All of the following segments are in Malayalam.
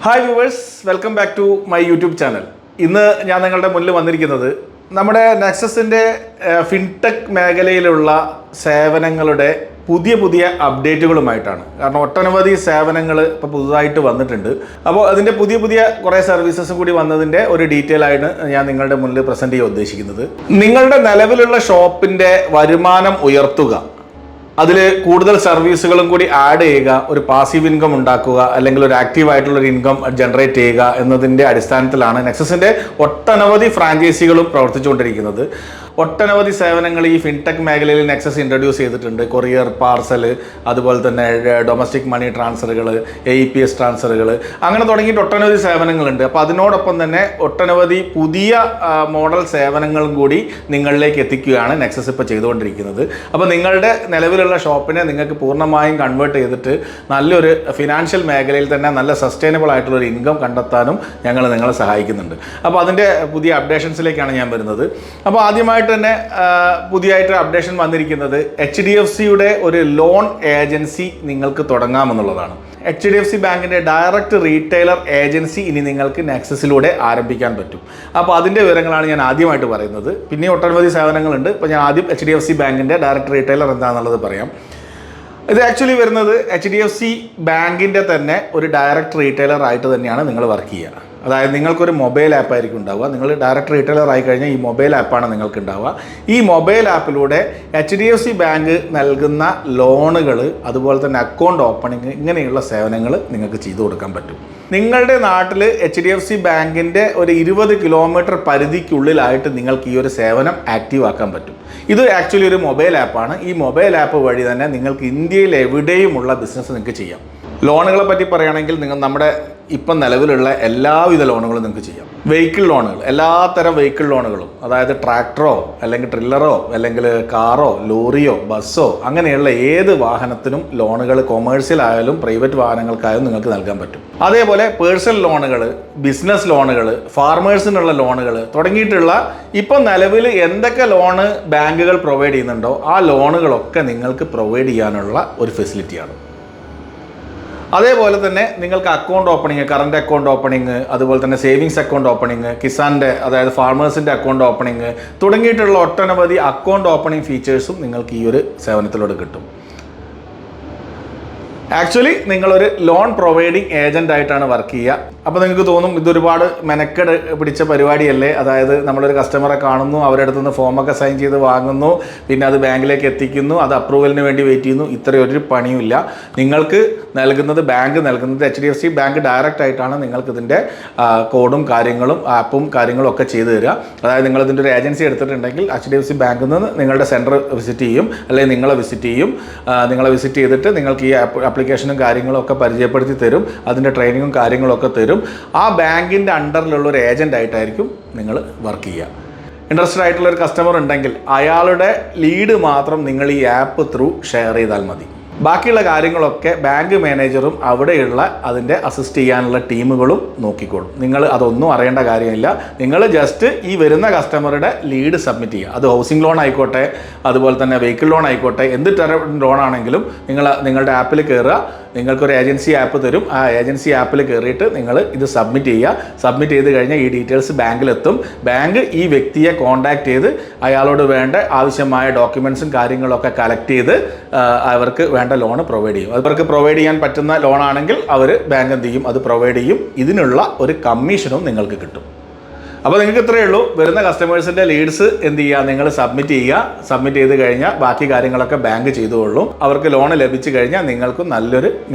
Hi viewers, welcome back to my YouTube channel. ഇന്ന് ഞാൻ നിങ്ങളുടെ മുന്നിൽ വന്നിരിക്കുന്നത് നമ്മുടെ നെക്സസിൻ്റെ ഫിൻടെക് മേഖലയിലുള്ള സേവനങ്ങളുടെ പുതിയ അപ്ഡേറ്റുകളുമായിട്ടാണ്. കാരണം ഒട്ടനവധി സേവനങ്ങൾ ഇപ്പോൾ പുതുതായിട്ട് വന്നിട്ടുണ്ട്. അപ്പോൾ അതിൻ്റെ പുതിയ കുറേ സർവീസസ് കൂടി വന്നതിൻ്റെ ഒരു ഡീറ്റെയിൽ ആയിട്ട് ഞാൻ നിങ്ങളുടെ മുന്നിൽ പ്രസൻറ്റ് ചെയ്യാൻ ഉദ്ദേശിക്കുന്നത്. നിങ്ങളുടെ നിലവിലുള്ള ഷോപ്പിൻ്റെ വരുമാനം ഉയർത്തുക, അതിൽ കൂടുതൽ സർവീസുകളും കൂടി ആഡ് ചെയ്യുക, ഒരു പാസീവ് ഇൻകം ഉണ്ടാക്കുക, അല്ലെങ്കിൽ ഒരു ആക്റ്റീവായിട്ടുള്ളൊരു ഇൻകം ജനറേറ്റ് ചെയ്യുക എന്നതിൻ്റെ അടിസ്ഥാനത്തിലാണ് നെക്സസിൻ്റെ ഒട്ടനവധി ഫ്രാഞ്ചൈസികളും പ്രവർത്തിച്ചുകൊണ്ടിരിക്കുന്നത്. ഒട്ടനവധി സേവനങ്ങൾ ഈ ഫിൻടെക് മേഖലയിൽ നെക്സസ് ഇൻട്രൊഡ്യൂസ് ചെയ്തിട്ടുണ്ട്. കൊറിയർ, പാർസൽ, അതുപോലെ തന്നെ ഡൊമസ്റ്റിക് മണി ട്രാൻസ്ഫറുകൾ, AEPS ട്രാൻസ്ഫറുകൾ, അങ്ങനെ തുടങ്ങിയിട്ട് ഒട്ടനവധി സേവനങ്ങളുണ്ട്. അപ്പോൾ അതിനോടൊപ്പം തന്നെ ഒട്ടനവധി പുതിയ മോഡൽ സേവനങ്ങളും കൂടി നിങ്ങളിലേക്ക് എത്തിക്കുകയാണ് നെക്സസ് ഇപ്പോൾ ചെയ്തുകൊണ്ടിരിക്കുന്നത്. അപ്പോൾ നിങ്ങളുടെ നിലവിലുള്ള ഷോപ്പിനെ നിങ്ങൾക്ക് പൂർണ്ണമായും കൺവേർട്ട് ചെയ്തിട്ട് നല്ലൊരു ഫിനാൻഷ്യൽ മേഖലയിൽ തന്നെ നല്ല സസ്റ്റൈനബിൾ ആയിട്ടുള്ളൊരു ഇൻകം കണ്ടെത്താനും ഞങ്ങൾ നിങ്ങളെ സഹായിക്കുന്നുണ്ട്. അപ്പോൾ അതിൻ്റെ പുതിയ അപ്ഡേഷൻസിലേക്കാണ് ഞാൻ വരുന്നത്. അപ്പോൾ ആദ്യമായിട്ട് തന്നെ പുതിയതായിട്ട് അപ്ഡേഷൻ വന്നിരിക്കുന്നത് HDFCയുടെ ഒരു ലോൺ ഏജൻസി നിങ്ങൾക്ക് തുടങ്ങാമെന്നുള്ളതാണ്. HDFC ബാങ്കിൻ്റെ ഡയറക്റ്റ് റീറ്റെയിലർ ഏജൻസി ഇനി നിങ്ങൾക്ക് നെക്സസിലൂടെ ആരംഭിക്കാൻ പറ്റും. അപ്പോൾ അതിൻ്റെ വിവരങ്ങളാണ് ഞാൻ ആദ്യമായിട്ട് പറയുന്നത്. പിന്നെ ഒട്ടനവധി സേവനങ്ങളുണ്ട്. ഇപ്പോൾ ഞാൻ ആദ്യം HDFC ബാങ്കിൻ്റെ ഡയറക്റ്റ് റീറ്റെയിലർ എന്താണെന്നുള്ളത് പറയാം. ഇത് ആക്ച്വലി വരുന്നത് HDFC ബാങ്കിൻ്റെ തന്നെ ഒരു ഡയറക്റ്റ് റീറ്റെയിലർ ആയിട്ട് തന്നെയാണ് നിങ്ങൾ വർക്ക് ചെയ്യുക. അതായത് നിങ്ങൾക്കൊരു മൊബൈൽ ആപ്പായിരിക്കും ഉണ്ടാവുക. നിങ്ങൾ ഡയറക്റ്റ് റീറ്റെയിലർ ആയി കഴിഞ്ഞാൽ ഈ മൊബൈൽ ആപ്പാണ് നിങ്ങൾക്ക് ഉണ്ടാവുക. ഈ മൊബൈൽ ആപ്പിലൂടെ HDFC ബാങ്ക് നൽകുന്ന ലോണുകൾ, അതുപോലെ തന്നെ അക്കൗണ്ട് ഓപ്പണിങ്, ഇങ്ങനെയുള്ള സേവനങ്ങൾ നിങ്ങൾക്ക് ചെയ്തു കൊടുക്കാൻ പറ്റും. നിങ്ങളുടെ നാട്ടിൽ HDFC ബാങ്കിൻ്റെ ഒരു 20 കിലോമീറ്റർ പരിധിക്കുള്ളിലായിട്ട് നിങ്ങൾക്ക് ഈ ഒരു സേവനം ആക്റ്റീവ് ആക്കാൻ പറ്റും. ഇത് ആക്ച്വലി ഒരു മൊബൈൽ ആപ്പാണ്. ഈ മൊബൈൽ ആപ്പ് വഴി തന്നെ നിങ്ങൾക്ക് ഇന്ത്യയിൽ എവിടെയുമുള്ള ബിസിനസ് നിങ്ങൾക്ക് ചെയ്യാം. ലോണുകളെ പറ്റി പറയുകയാണെങ്കിൽ നമ്മുടെ ഇപ്പം നിലവിലുള്ള എല്ലാവിധ ലോണുകളും നിങ്ങൾക്ക് ചെയ്യാം. വെഹിക്കിൾ ലോണുകൾ, എല്ലാത്തരം വെഹിക്കിൾ ലോണുകളും, അതായത് ട്രാക്ടറോ അല്ലെങ്കിൽ ട്രില്ലറോ അല്ലെങ്കിൽ കാറോ ലോറിയോ ബസ്സോ അങ്ങനെയുള്ള ഏത് വാഹനത്തിനും ലോണുകൾ കൊമേഴ്സ്യൽ ആയാലും പ്രൈവറ്റ് വാഹനങ്ങൾക്കായാലും നിങ്ങൾക്ക് നൽകാൻ പറ്റും. അതേപോലെ പേഴ്സണൽ ലോണുകൾ, ബിസിനസ് ലോണുകൾ, ഫാർമേഴ്സിനുള്ള ലോണുകൾ തുടങ്ങിയിട്ടുള്ള ഇപ്പം നിലവിൽ എന്തൊക്കെ ലോണ് ബാങ്കുകൾ പ്രൊവൈഡ് ചെയ്യുന്നുണ്ടോ ആ ലോണുകളൊക്കെ നിങ്ങൾക്ക് പ്രൊവൈഡ് ചെയ്യാനുള്ള ഒരു ഫെസിലിറ്റിയാണ്. അതേപോലെ തന്നെ നിങ്ങൾക്ക് account opening, current account opening, അതുപോലെ തന്നെ സേവിങ്സ് അക്കൗണ്ട് ഓപ്പണിങ്, കിസാൻ്റെ അതായത് ഫാർമേഴ്സിൻ്റെ അക്കൗണ്ട് ഓപ്പണിങ് തുടങ്ങിയിട്ടുള്ള ഒട്ടനവധി അക്കൗണ്ട് ഓപ്പണിങ് ഫീച്ചേഴ്സും നിങ്ങൾക്ക് ഈ ഒരു സേവനത്തിലൂടെ കിട്ടും. ആക്ച്വലി നിങ്ങളൊരു ലോൺ പ്രൊവൈഡിങ് ഏജൻ്റ് ആയിട്ടാണ് വർക്ക് ചെയ്യുക. അപ്പോൾ നിങ്ങൾക്ക് തോന്നും ഇതൊരുപാട് മെനക്കെട് പിടിച്ച പരിപാടിയല്ലേ. അതായത് നമ്മളൊരു കസ്റ്റമറെ കാണുന്നു, അവരുടെ അടുത്ത് നിന്ന് ഫോമൊക്കെ സൈൻ ചെയ്ത് വാങ്ങുന്നു, പിന്നെ അത് ബാങ്കിലേക്ക് എത്തിക്കുന്നു, അത് അപ്രൂവലിന് വേണ്ടി വെയിറ്റ് ചെയ്യുന്നു. ഇത്രയൊരു പണിയുമില്ല. നിങ്ങൾക്ക് ബാങ്ക് നൽകുന്നത് HDFC ബാങ്ക് ഡയറക്റ്റ് ആയിട്ടാണ് നിങ്ങൾക്ക് ഇതിൻ്റെ കോഡും കാര്യങ്ങളും ആപ്പും കാര്യങ്ങളും ഒക്കെ ചെയ്തു തരിക. അതായത് നിങ്ങളിതിൻ്റെ ഒരു ഏജൻസി എടുത്തിട്ടുണ്ടെങ്കിൽ HDFC ബാങ്കിൽ നിന്ന് നിങ്ങളുടെ സെൻറ്റർ വിസിറ്റ് ചെയ്യും, അല്ലെങ്കിൽ നിങ്ങളെ വിസിറ്റ് ചെയ്യും. നിങ്ങളെ വിസിറ്റ് ചെയ്തിട്ട് നിങ്ങൾക്ക് ഈ ആപ്ലിക്കേഷനും കാര്യങ്ങളും ഒക്കെ പരിചയപ്പെടുത്തി തരും. അതിൻ്റെ ട്രെയിനിങ്ങും കാര്യങ്ങളും ഒക്കെ തരും. ആ ബാങ്കിൻ്റെ അണ്ടറിലുള്ള ഒരു ഏജൻ്റ് ആയിട്ടായിരിക്കും നിങ്ങൾ വർക്ക് ചെയ്യുക. ഇൻട്രസ്റ്റഡ് ആയിട്ടുള്ള ഒരു കസ്റ്റമർ ഉണ്ടെങ്കിൽ അയാളുടെ ലീഡ് മാത്രം നിങ്ങൾ ഈ ആപ്പ് ത്രൂ ഷെയർ ചെയ്താൽ മതി. ബാക്കിയുള്ള കാര്യങ്ങളൊക്കെ ബാങ്ക് മാനേജറും അവിടെയുള്ള അതിൻ്റെ അസിസ്റ്റ് ചെയ്യാനുള്ള ടീമുകളും നോക്കിക്കോളും. നിങ്ങൾ അതൊന്നും അറിയേണ്ട കാര്യമില്ല. നിങ്ങൾ ജസ്റ്റ് ഈ വരുന്ന കസ്റ്റമറുടെ ലീഡ് സബ്മിറ്റ് ചെയ്യുക. അത് ഹൗസിംഗ് ലോൺ ആയിക്കോട്ടെ, അതുപോലെ തന്നെ വെഹിക്കിൾ ലോൺ ആയിക്കോട്ടെ, എന്ത് തരം ലോണാണെങ്കിലും നിങ്ങളുടെ ആപ്പിൽ കയറുക. നിങ്ങൾക്കൊരു ഏജൻസി ആപ്പ് തരും. ആ ഏജൻസി ആപ്പിൽ കയറിയിട്ട് നിങ്ങൾ ഇത് സബ്മിറ്റ് ചെയ്യുക. സബ്മിറ്റ് ചെയ്ത് കഴിഞ്ഞാൽ ഈ ഡീറ്റെയിൽസ് ബാങ്കിലെത്തും. ബാങ്ക് ഈ വ്യക്തിയെ കോൺടാക്ട് ചെയ്ത് അയാളോട് വേണ്ട ആവശ്യമായ ഡോക്യുമെൻറ്റ്സും കാര്യങ്ങളൊക്കെ കളക്ട് ചെയ്ത് അവർക്ക് വേണ്ട ലോണ് പ്രൊവൈഡ് ചെയ്യും. അവർക്ക് പ്രൊവൈഡ് ചെയ്യാൻ പറ്റുന്ന ലോണാണെങ്കിൽ ബാങ്ക് എന്ത് ചെയ്യും, അത് പ്രൊവൈഡ് ചെയ്യും. ഇതിനുള്ള ഒരു കമ്മീഷനും നിങ്ങൾക്ക് കിട്ടും. അപ്പോൾ നിങ്ങൾക്ക് ഇത്രയേ ഉള്ളൂ. വരുന്ന കസ്റ്റമേഴ്സിൻ്റെ ലീഡ്സ് എന്ത് ചെയ്യുക, നിങ്ങൾ സബ്മിറ്റ് ചെയ്യുക. സബ്മിറ്റ് ചെയ്ത് കഴിഞ്ഞാൽ ബാക്കി കാര്യങ്ങളൊക്കെ ബാങ്ക് ചെയ്തുകൊള്ളും. അവർക്ക് ലോൺ ലഭിച്ചു കഴിഞ്ഞാൽ നിങ്ങൾക്ക്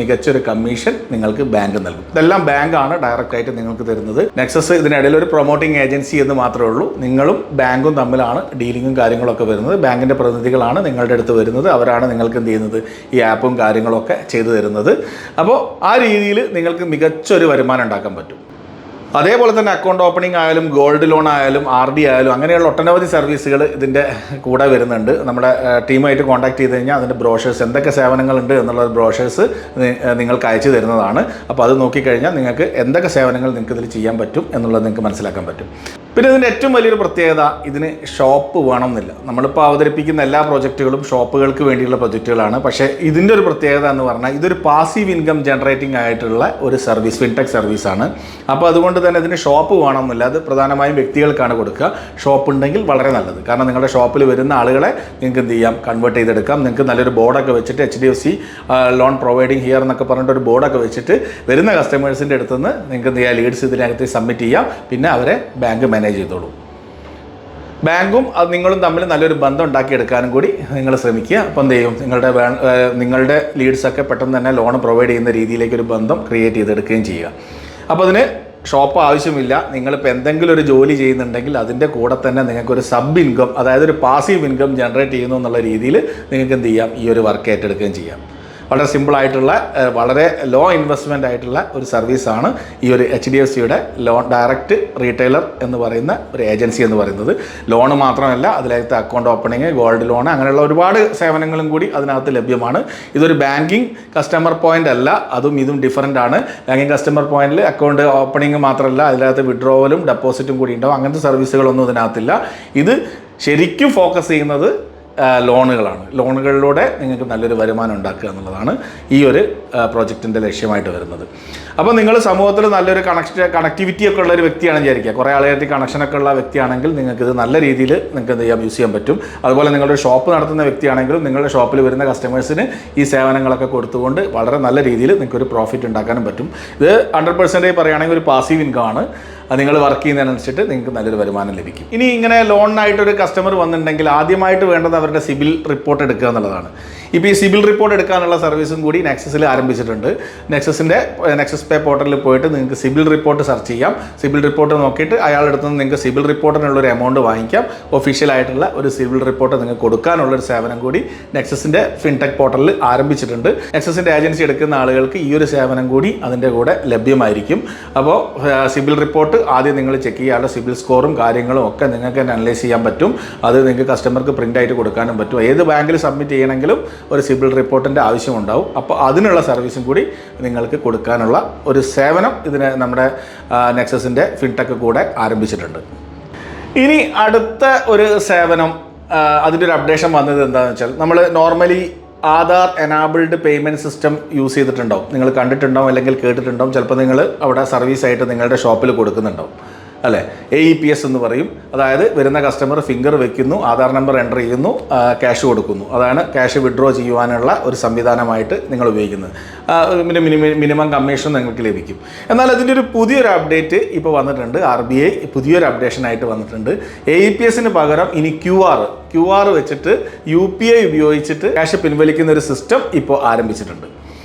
മികച്ചൊരു കമ്മീഷൻ നിങ്ങൾക്ക് ബാങ്ക് നൽകും. ഇതെല്ലാം ബാങ്കാണ് ഡയറക്റ്റ് ആയിട്ട് നിങ്ങൾക്ക് തരുന്നത്. നെക്സസ് ഇതിനിടയിൽ ഒരു പ്രൊമോട്ടിംഗ് ഏജൻസി എന്ന് മാത്രമേ ഉള്ളൂ. നിങ്ങളും ബാങ്കും തമ്മിലാണ് ഡീലിങ്ങും കാര്യങ്ങളൊക്കെ വരുന്നത്. ബാങ്കിൻ്റെ പ്രതിനിധികളാണ് നിങ്ങളുടെ അടുത്ത് വരുന്നത്. അവരാണ് നിങ്ങൾക്ക് എന്ത് ചെയ്യുന്നത്, ഈ ആപ്പും കാര്യങ്ങളൊക്കെ ചെയ്തു തരുന്നത്. അപ്പോൾ ആ രീതിയിൽ നിങ്ങൾക്ക് മികച്ചൊരു വരുമാനം ഉണ്ടാക്കാൻ പറ്റും. അതേപോലെ തന്നെ അക്കൗണ്ട് ഓപ്പണിംഗ് ആയാലും ഗോൾഡ് ലോൺ ആയാലും RD ആയാലും അങ്ങനെയുള്ള ഒട്ടനവധി സർവീസുകൾ ഇതിൻ്റെ കൂടെ വരുന്നുണ്ട്. നമ്മുടെ ടീമായിട്ട് കോൺടാക്ട് ചെയ്ത് കഴിഞ്ഞാൽ അതിൻ്റെ ബ്രോഷേഴ്സ് എന്തൊക്കെ സേവനങ്ങളുണ്ട് എന്നുള്ള ബ്രോഷേഴ്സ് നിങ്ങൾക്ക് അയച്ചു തരുന്നതാണ്. അപ്പോൾ അത് നോക്കിക്കഴിഞ്ഞാൽ നിങ്ങൾക്ക് എന്തൊക്കെ സേവനങ്ങൾ നിങ്ങൾക്ക് ഇതിൽ ചെയ്യാൻ പറ്റും എന്നുള്ളത് നിങ്ങൾക്ക് മനസ്സിലാക്കാൻ പറ്റും. പിന്നെ ഇതിൻ്റെ ഏറ്റവും വലിയൊരു പ്രത്യേകത, ഇതിന് ഷോപ്പ് വേണമെന്നില്ല. നമ്മളിപ്പോൾ അവതരിപ്പിക്കുന്ന എല്ലാ പ്രോജക്റ്റുകളും ഷോപ്പുകൾക്ക് വേണ്ടിയുള്ള പ്രൊജക്റ്റുകളാണ്. പക്ഷേ ഇതിൻ്റെ ഒരു പ്രത്യേകത എന്ന് പറഞ്ഞാൽ ഇതൊരു പാസീവ് ഇൻകം ജനറേറ്റിംഗ് ആയിട്ടുള്ള ഒരു സർവീസ്, ഫിൻടെക് സർവീസാണ്. അപ്പോൾ അതുകൊണ്ട് തന്നെ ഇതിന് ഷോപ്പ് വേണമെന്നില്ല. അത് പ്രധാനമായും വ്യക്തികൾക്കാണ് കൊടുക്കുക. ഷോപ്പ് ഉണ്ടെങ്കിൽ വളരെ നല്ലത്. കാരണം നിങ്ങളുടെ ഷോപ്പിൽ വരുന്ന ആളുകളെ നിങ്ങൾക്ക് എന്ത് ചെയ്യാം, കൺവേർട്ട് ചെയ്തെടുക്കാം. നിങ്ങൾക്ക് നല്ലൊരു ബോർഡൊക്കെ വെച്ചിട്ട് HDFC ലോൺ പ്രൊവൈഡിങ് ഹിയർ എന്നൊക്കെ പറഞ്ഞിട്ടൊരു ബോർഡൊക്കെ വെച്ചിട്ട് വരുന്ന കസ്റ്റമേഴ്സിൻ്റെ അടുത്തുനിന്ന് നിങ്ങൾക്ക് എന്ത് ചെയ്യാം, ലീഡ്സ് ഇതിനകത്ത് സബ്മിറ്റ് ചെയ്യാം. പിന്നെ അവരെ ബാങ്ക് മാനേജ് ചെയ്തോളൂ. ബാങ്കും അത് നിങ്ങളും തമ്മിൽ നല്ലൊരു ബന്ധം ഉണ്ടാക്കിയെടുക്കാനും കൂടി നിങ്ങൾ ശ്രമിക്കുക. അപ്പോൾ എന്ത് ചെയ്യും, നിങ്ങളുടെ ലീഡ്സൊക്കെ പെട്ടെന്ന് തന്നെ ലോൺ പ്രൊവൈഡ് ചെയ്യുന്ന രീതിയിലേക്കൊരു ബന്ധം ക്രിയേറ്റ് ചെയ്തെടുക്കുകയും ചെയ്യുക. അപ്പോൾ അതിന് ഷോപ്പ് ആവശ്യമില്ല. നിങ്ങളിപ്പോൾ എന്തെങ്കിലും ഒരു ജോലി ചെയ്യുന്നുണ്ടെങ്കിൽ അതിൻ്റെ കൂടെ തന്നെ നിങ്ങൾക്കൊരു സബ് ഇൻകം, അതായത് ഒരു പാസീവ് ഇൻകം ജനറേറ്റ് ചെയ്യുന്നു എന്നുള്ള രീതിയിൽ നിങ്ങൾക്ക് എന്ത് ചെയ്യാം, ഈ ഒരു വർക്ക് ഏറ്റെടുക്കുകയും ചെയ്യാം. വളരെ സിമ്പിളായിട്ടുള്ള, വളരെ ലോ ഇൻവെസ്റ്റ്മെൻ്റ് ആയിട്ടുള്ള ഒരു സർവീസാണ് ഈ ഒരു HDFCയുടെ ലോൺ ഡയറക്റ്റ് റീറ്റെയിലർ എന്ന് പറയുന്ന ഒരു ഏജൻസി എന്ന് പറയുന്നത്. ലോണ് മാത്രമല്ല, അതിനകത്ത് അക്കൗണ്ട് ഓപ്പണിങ്, ഗോൾഡ് ലോൺ, അങ്ങനെയുള്ള ഒരുപാട് സേവനങ്ങളും കൂടി അതിനകത്ത് ലഭ്യമാണ്. ഇതൊരു ബാങ്കിങ് കസ്റ്റമർ പോയിൻ്റ് അല്ല, അതും ഇതും ഡിഫറൻ്റ് ആണ്. ബാങ്കിങ് കസ്റ്റമർ പോയിന്റിൽ അക്കൗണ്ട് ഓപ്പണിങ് മാത്രമല്ല, അതിനകത്ത് വിഡ്രോവലും ഡെപ്പോസിറ്റും കൂടി ഉണ്ടാവും. അങ്ങനത്തെ സർവീസുകളൊന്നും ഇതിനകത്തില്ല. ഇത് ശരിക്കും ഫോക്കസ് ചെയ്യുന്നത് ലോണുകളാണ്. ലോണുകളിലൂടെ നിങ്ങൾക്ക് നല്ലൊരു വരുമാനം ഉണ്ടാക്കുക എന്നുള്ളതാണ് ഈ ഒരു പ്രോജക്റ്റിൻ്റെ ലക്ഷ്യമായിട്ട് വരുന്നത്. അപ്പോൾ നിങ്ങൾ സമൂഹത്തിൽ നല്ലൊരു കണക്ടിവിറ്റി ഒക്കെ ഉള്ള ഒരു വ്യക്തിയാണെന്ന് വിചാരിക്കുക. കുറേ ആളുകൾക്ക് കണക്ഷനൊക്കെ ഉള്ള വ്യക്തിയാണെങ്കിൽ നിങ്ങൾക്കിത് നല്ല രീതിയിൽ നിങ്ങൾക്ക് എന്ത് ചെയ്യാം, യൂസ് ചെയ്യാൻ പറ്റും. അതുപോലെ നിങ്ങളുടെ ഷോപ്പ് നടത്തുന്ന വ്യക്തിയാണെങ്കിലും നിങ്ങളുടെ ഷോപ്പിൽ വരുന്ന കസ്റ്റമേഴ്സിന് ഈ സേവനങ്ങളൊക്കെ കൊടുത്തുകൊണ്ട് വളരെ നല്ല രീതിയിൽ നിങ്ങൾക്കൊരു പ്രോഫിറ്റ് ഉണ്ടാക്കാനും പറ്റും. ഇത് 100% പറയുകയാണെങ്കിൽ ഒരു പാസീവ് ഇൻകം ആണ്. അത് നിങ്ങൾ വർക്ക് ചെയ്യുന്നതിനനുസരിച്ചിട്ട് നിങ്ങൾക്ക് നല്ലൊരു വരുമാനം ലഭിക്കും. ഇനി ഇങ്ങനെ ലോണിനായിട്ടൊരു കസ്റ്റമർ വന്നിട്ടുണ്ടെങ്കിൽ ആദ്യമായിട്ട് വേണ്ടത് അവരുടെ സിബിൽ റിപ്പോർട്ട് എടുക്കുക എന്നുള്ളതാണ്. ഇപ്പോൾ ഈ സിബിൽ റിപ്പോർട്ട് എടുക്കാനുള്ള സർവീസും കൂടി നെക്സസിൽ ആരംഭിച്ചിട്ടുണ്ട്. നെക്സസ് പേ പോർട്ടലിൽ പോയിട്ട് നിങ്ങൾക്ക് സിബിൽ റിപ്പോർട്ട് സെർച്ച് ചെയ്യാം. സിബിൽ റിപ്പോർട്ട് നോക്കിയിട്ട് അയാളുടെ അടുത്ത് നിന്ന് നിങ്ങൾക്ക് സിബിൽ റിപ്പോർട്ടിനുള്ളൊരു എമൗണ്ട് വാങ്ങിക്കാം. ഒഫീഷ്യലായിട്ടുള്ള ഒരു സിബിൽ റിപ്പോർട്ട് നിങ്ങൾക്ക് കൊടുക്കാനുള്ളൊരു സേവനം കൂടി നെക്സസിൻ്റെ ഫിൻടെക് പോർട്ടലിൽ ആരംഭിച്ചിട്ടുണ്ട്. നെക്സസിൻ്റെ ഏജൻസി എടുക്കുന്ന ആളുകൾക്ക് ഈ ഒരു സേവനം കൂടി അതിൻ്റെ കൂടെ ലഭ്യമായിരിക്കും. അപ്പോൾ സിബിൽ റിപ്പോർട്ട് ആദ്യം നിങ്ങൾ ചെക്ക് ചെയ്യാനുള്ള സിബിൽ സ്കോറും കാര്യങ്ങളും ഒക്കെ നിങ്ങൾക്ക് തന്നെ അനലൈസ് ചെയ്യാൻ പറ്റും. അത് നിങ്ങൾക്ക് കസ്റ്റമർക്ക് പ്രിൻ്റ് ആയിട്ട് കൊടുക്കാനും പറ്റും. ഏത് ബാങ്കിൽ സബ്മിറ്റ് ചെയ്യണമെങ്കിലും ഒരു സിബിൽ റിപ്പോർട്ടിൻ്റെ ആവശ്യമുണ്ടാവും. അപ്പോൾ അതിനുള്ള സർവീസും കൂടി നിങ്ങൾക്ക് കൊടുക്കാനുള്ള ഒരു സേവനം ഇതിന് നമ്മുടെ നെക്സസിൻ്റെ ഫിൻടെക് കൂടെ ആരംഭിച്ചിട്ടുണ്ട്. ഇനി അടുത്ത ഒരു സേവനം, അതിൻ്റെ ഒരു അപ്ഡേഷൻ വന്നത് എന്താണെന്ന് വെച്ചാൽ, നമ്മൾ normally Aadhaar enabled payment system use ചെയ്തിട്ടുണ്ടാവും. നിങ്ങൾ കണ്ടിട്ടുണ്ടാവും, അല്ലെങ്കിൽ കേട്ടിട്ടുണ്ടാവും. ചിലപ്പോൾ നിങ്ങൾ അവിടെ സർവീസായിട്ട് നിങ്ങളുടെ ഷോപ്പിൽ കൊടുക്കുന്നുണ്ടാവും അല്ലേ. AEPS എന്ന് പറയും. അതായത് വരുന്ന കസ്റ്റമർ ഫിംഗർ വെക്കുന്നു, ആധാർ നമ്പർ എൻ്റർ ചെയ്യുന്നു, ക്യാഷ് കൊടുക്കുന്നു. അതാണ് ക്യാഷ് വിഡ്രോ ചെയ്യുവാനുള്ള ഒരു സംവിധാനമായിട്ട് നിങ്ങൾ ഉപയോഗിക്കുന്നത്. പിന്നെ മിനിമം കമ്മീഷൻ നിങ്ങൾക്ക് ലഭിക്കും. എന്നാൽ അതിൻ്റെ ഒരു പുതിയൊരു അപ്ഡേറ്റ് ഇപ്പോൾ വന്നിട്ടുണ്ട്. RBI പുതിയൊരു അപ്ഡേഷനായിട്ട് വന്നിട്ടുണ്ട്. AEPSന് പകരം ഇനി QR വെച്ചിട്ട് UPI ഉപയോഗിച്ചിട്ട് ക്യാഷ് പിൻവലിക്കുന്ന ഒരു സിസ്റ്റം ഇപ്പോൾ ആരംഭിച്ചിട്ടുണ്ട്.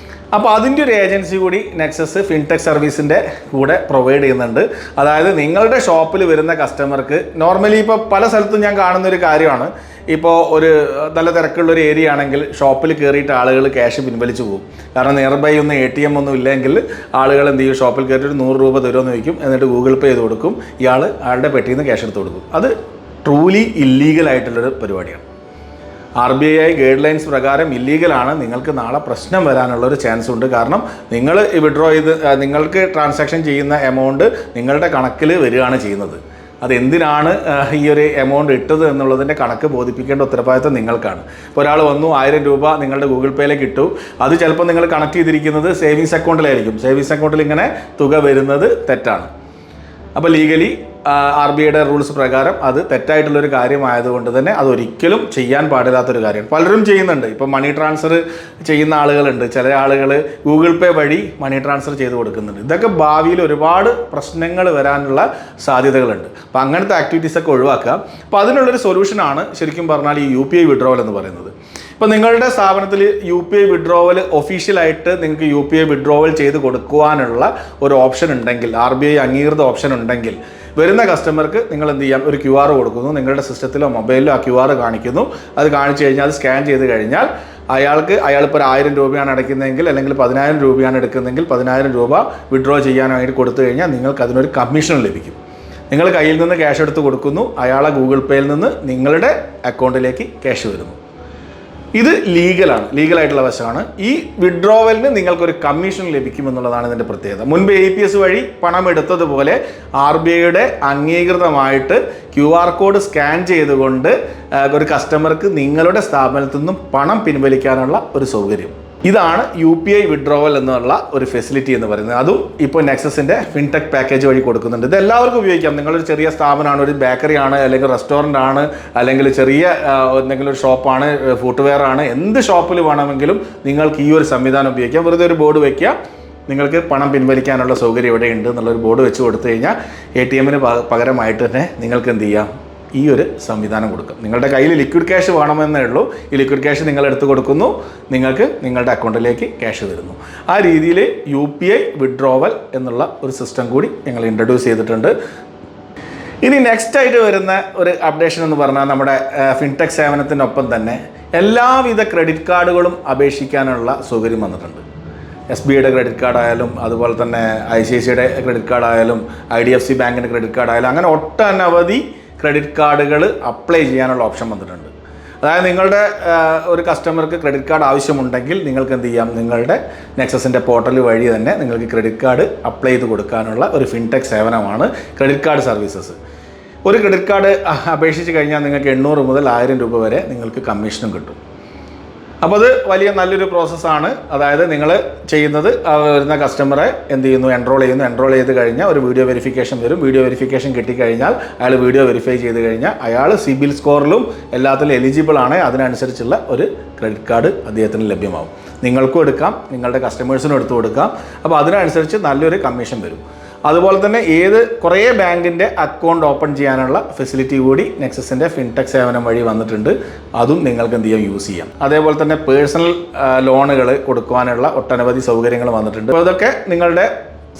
അപ്പോൾ അതിൻ്റെ ഒരു ഏജൻസി കൂടി നെക്സസ് ഫിൻടെക് സർവീസിൻ്റെ കൂടെ പ്രൊവൈഡ് ചെയ്യുന്നുണ്ട്. അതായത് നിങ്ങളുടെ ഷോപ്പിൽ വരുന്ന കസ്റ്റമർക്ക് നോർമലി ഇപ്പോൾ പല സ്ഥലത്തും ഞാൻ കാണുന്നൊരു കാര്യമാണ്. ഇപ്പോൾ ഒരു നല്ല തിരക്കുള്ളൊരു ഏരിയ ആണെങ്കിൽ ഷോപ്പിൽ കയറിയിട്ട് ആളുകൾ ക്യാഷ് പിൻവലിച്ച് പോകും. കാരണം നിയർ ബൈ ഒന്നും ATM ഒന്നും ഇല്ലെങ്കിൽ ആളുകൾ എന്ത് ചെയ്യും, ഷോപ്പിൽ കയറിയിട്ട് 100 രൂപ തരുമെന്ന് ചോദിക്കും. എന്നിട്ട് ഗൂഗിൾ പേ ചെയ്ത് കൊടുക്കും. ആളുടെ പെട്ടിയിൽ നിന്ന് ക്യാഷ് എടുത്ത് കൊടുക്കും. അത് ട്രൂലി ഇല്ലീഗലായിട്ടുള്ളൊരു പരിപാടിയാണ്. RBI ഗൈഡ് ലൈൻസ് പ്രകാരം ഇല്ലീഗലാണ്. നിങ്ങൾക്ക് നാളെ പ്രശ്നം വരാനുള്ളൊരു ചാൻസ് ഉണ്ട്. കാരണം നിങ്ങൾ വിഡ്രോ ചെയ്ത് നിങ്ങൾക്ക് ട്രാൻസാക്ഷൻ ചെയ്യുന്ന എമൗണ്ട് നിങ്ങളുടെ കണക്കിൽ വരികയാണ് ചെയ്യുന്നത്. അതെന്തിനാണ് ഈ ഒരു എമൗണ്ട് ഇട്ടത് എന്നുള്ളതിൻ്റെ കണക്ക് ബോധിപ്പിക്കേണ്ട ഉത്തരവാദിത്വം നിങ്ങൾക്കാണ്. ഇപ്പോൾ ഒരാൾ വന്നു 1000 രൂപ നിങ്ങളുടെ ഗൂഗിൾ പേയിലേക്ക് ഇട്ടു. അത് ചിലപ്പോൾ നിങ്ങൾ കണക്ട് ചെയ്തിരിക്കുന്നത് സേവിങ്സ് അക്കൗണ്ടിലായിരിക്കും. സേവിങ്സ് അക്കൗണ്ടിൽ ഇങ്ങനെ തുക വരുന്നത് തെറ്റാണ്. അപ്പോൾ ലീഗലി RBIയുടെ റൂൾസ് പ്രകാരം അത് തെറ്റായിട്ടുള്ളൊരു കാര്യമായതുകൊണ്ട് തന്നെ അതൊരിക്കലും ചെയ്യാൻ പാടില്ലാത്തൊരു കാര്യമാണ്. പലരും ചെയ്യുന്നുണ്ട്. ഇപ്പോൾ മണി ട്രാൻസ്ഫർ ചെയ്യുന്ന ആളുകളുണ്ട്. ചില ആളുകൾ ഗൂഗിൾ പേ വഴി മണി ട്രാൻസ്ഫർ ചെയ്ത് കൊടുക്കുന്നുണ്ട്. ഇതൊക്കെ ഭാവിയിൽ ഒരുപാട് പ്രശ്നങ്ങൾ വരാനുള്ള സാധ്യതകളുണ്ട്. അപ്പോൾ അങ്ങനത്തെ ആക്ടിവിറ്റീസൊക്കെ ഒഴിവാക്കുക. അപ്പോൾ അതിനുള്ളൊരു സൊല്യൂഷനാണ് ശരിക്കും പറഞ്ഞാൽ ഈ UPI വിഡ്രോവൽ എന്ന് പറയുന്നത്. ഇപ്പോൾ നിങ്ങളുടെ സ്ഥാപനത്തിൽ UPI വിഡ്രോവൽ ഒഫീഷ്യലായിട്ട് നിങ്ങൾക്ക് UPI വിഡ്രോവൽ ചെയ്ത് കൊടുക്കുവാനുള്ള ഒരു ഓപ്ഷൻ ഉണ്ടെങ്കിൽ, RBI അംഗീകൃത ഓപ്ഷൻ ഉണ്ടെങ്കിൽ വരുന്ന കസ്റ്റമർക്ക് നിങ്ങൾ എന്ത് ചെയ്യാം, ഒരു QR കൊടുക്കുന്നു, നിങ്ങളുടെ സിസ്റ്റത്തിലോ മൊബൈലിലോ ആ QR കാണിക്കുന്നു. അത് കാണിച്ചു കഴിഞ്ഞാൽ അത് സ്കാൻ ചെയ്ത് കഴിഞ്ഞാൽ അയാളിപ്പോൾ ഒരു 1000 രൂപയാണ് അടയ്ക്കുന്നതെങ്കിൽ അല്ലെങ്കിൽ 10,000 രൂപയാണ് എടുക്കുന്നതെങ്കിൽ 10,000 രൂപ വിഡ്രോ ചെയ്യാനായിട്ട് കൊടുത്തു കഴിഞ്ഞാൽ നിങ്ങൾക്ക് അതിനൊരു കമ്മീഷൻ ലഭിക്കും. നിങ്ങൾ കയ്യിൽ നിന്ന് ക്യാഷ് എടുത്ത് കൊടുക്കുന്നു, അയാളെ ഗൂഗിൾ പേയിൽ നിന്ന് നിങ്ങളുടെ അക്കൗണ്ടിലേക്ക് ക്യാഷ് വരുന്നു. ഇത് ലീഗലായിട്ടുള്ള വശമാണ്. ഈ വിഡ്രോവലിന് നിങ്ങൾക്കൊരു കമ്മീഷൻ ലഭിക്കുമെന്നുള്ളതാണ് ഇതിൻ്റെ പ്രത്യേകത. മുൻപ് APS വഴി പണം എടുത്തതുപോലെ RBIയുടെ അംഗീകൃതമായിട്ട് QR കോഡ് സ്കാൻ ചെയ്തുകൊണ്ട് ഒരു കസ്റ്റമർക്ക് നിങ്ങളുടെ സ്ഥാപനത്തിൽ നിന്നും പണം പിൻവലിക്കാനുള്ള ഒരു സൗകര്യം. ഇതാണ് UPI വിഡ്രോവൽ എന്നുള്ള ഒരു ഫെസിലിറ്റി എന്ന് പറയുന്നത്. അതും ഇപ്പോൾ നെക്സസിൻ്റെ ഫിൻടെക് പാക്കേജ് വഴി കൊടുക്കുന്നുണ്ട്. ഇത് എല്ലാവർക്കും ഉപയോഗിക്കാം. നിങ്ങളൊരു ചെറിയ സ്ഥാപനമാണ്, ഒരു ബേക്കറി ആണ്, അല്ലെങ്കിൽ റെസ്റ്റോറൻ്റ് ആണ്, അല്ലെങ്കിൽ ചെറിയ എന്തെങ്കിലും ഒരു ഷോപ്പാണ്, ഫുട്വെയർ ആണ്, എന്ത് ഷോപ്പിൽ വേണമെങ്കിലും നിങ്ങൾക്ക് ഈ ഒരു സംവിധാനം ഉപയോഗിക്കാം. വെറുതെ ഒരു ബോർഡ് വയ്ക്കുക, നിങ്ങൾക്ക് പണം പിൻവലിക്കാനുള്ള സൗകര്യം ഇവിടെ ഉണ്ട് എന്നുള്ളൊരു ബോർഡ് വെച്ച് കൊടുത്തു കഴിഞ്ഞാൽ ATMന് പകരമായിട്ട് തന്നെ നിങ്ങൾക്ക് എന്ത് ചെയ്യാം, ഈ ഒരു സംവിധാനം കൊടുക്കും. നിങ്ങളുടെ കയ്യിൽ ലിക്വിഡ് ക്യാഷ് വേണമെന്നേ ഉള്ളൂ. ഈ ലിക്വിഡ് ക്യാഷ് നിങ്ങൾ എടുത്ത് കൊടുക്കുന്നു, നിങ്ങൾക്ക് നിങ്ങളുടെ അക്കൗണ്ടിലേക്ക് ക്യാഷ് വരുന്നു. ആ രീതിയിൽ UPI വിഡ്രോവൽ എന്നുള്ള ഒരു സിസ്റ്റം കൂടി ഞങ്ങൾ ഇൻട്രൊഡ്യൂസ് ചെയ്തിട്ടുണ്ട്. ഇനി നെക്സ്റ്റ് ആയിട്ട് വരുന്ന ഒരു അപ്ഡേഷൻ എന്ന് പറഞ്ഞാൽ നമ്മുടെ ഫിൻടെക് സേവനത്തിനൊപ്പം തന്നെ എല്ലാവിധ ക്രെഡിറ്റ് കാർഡുകളും അപേക്ഷിക്കാനുള്ള സൗകര്യം വന്നിട്ടുണ്ട്. SBIയുടെ ക്രെഡിറ്റ് കാർഡ് ആയാലും അതുപോലെ തന്നെ ICICIയുടെ ക്രെഡിറ്റ് കാർഡ് ആയാലും IDFC ബാങ്കിൻ്റെ ക്രെഡിറ്റ് കാർഡ് ആയാലും അങ്ങനെ ഒട്ടനവധി ക്രെഡിറ്റ് കാർഡുകൾ അപ്ലൈ ചെയ്യാനുള്ള ഓപ്ഷൻ വന്നിട്ടുണ്ട്. അതായത് നിങ്ങളുടെ ഒരു കസ്റ്റമർക്ക് ക്രെഡിറ്റ് കാർഡ് ആവശ്യമുണ്ടെങ്കിൽ നിങ്ങൾക്ക് എന്ത് ചെയ്യാം, നിങ്ങളുടെ നെക്സസിൻ്റെ പോർട്ടൽ വഴി തന്നെ നിങ്ങൾക്ക് ക്രെഡിറ്റ് കാർഡ് അപ്ലൈ ചെയ്ത് കൊടുക്കാനുള്ള ഒരു ഫിൻടെക് സേവനമാണ് ക്രെഡിറ്റ് കാർഡ് സർവീസസ്. ഒരു ക്രെഡിറ്റ് കാർഡ് അപേക്ഷിച്ച് കഴിഞ്ഞാൽ നിങ്ങൾക്ക് 800 മുതൽ 1000 രൂപ വരെ നിങ്ങൾക്ക് കമ്മീഷനും കിട്ടും. അപ്പോൾ അത് വലിയ നല്ലൊരു പ്രോസസ്സാണ്. അതായത് നിങ്ങൾ ചെയ്യുന്നത് വരുന്ന കസ്റ്റമറെ എന്ത് ചെയ്യുന്നു, എൻറോൾ ചെയ്ത് കഴിഞ്ഞാൽ ഒരു വീഡിയോ വെരിഫിക്കേഷൻ വരും. വീഡിയോ വെരിഫിക്കേഷൻ കിട്ടിക്കഴിഞ്ഞാൽ അയാൾ വീഡിയോ വെരിഫൈ ചെയ്ത് കഴിഞ്ഞാൽ അയാൾ സിബിൽ സ്കോറിലും എല്ലാത്തിലും എലിജിബിൾ ആണ്. അതിനനുസരിച്ചുള്ള ഒരു ക്രെഡിറ്റ് കാർഡ് അദ്ദേഹത്തിന് ലഭ്യമാവും. നിങ്ങൾക്കും എടുക്കാം, നിങ്ങളുടെ കസ്റ്റമേഴ്സിനും എടുത്തു കൊടുക്കാം. അപ്പോൾ അതിനനുസരിച്ച് നല്ലൊരു കമ്മീഷൻ വരും. അതുപോലെ തന്നെ കുറേ ബാങ്കിൻ്റെ അക്കൗണ്ട് ഓപ്പൺ ചെയ്യാനുള്ള ഫെസിലിറ്റി കൂടി നെക്സസിൻ്റെ ഫിൻടെക് സേവനം വഴി വന്നിട്ടുണ്ട്. അതും നിങ്ങൾക്ക് എന്ത് ചെയ്യാം, യൂസ് ചെയ്യാം. അതേപോലെ തന്നെ പേഴ്സണൽ ലോണുകൾ കൊടുക്കുവാനുള്ള ഒട്ടനവധി സൗകര്യങ്ങൾ വന്നിട്ടുണ്ട്. അപ്പോൾ ഇതൊക്കെ നിങ്ങളുടെ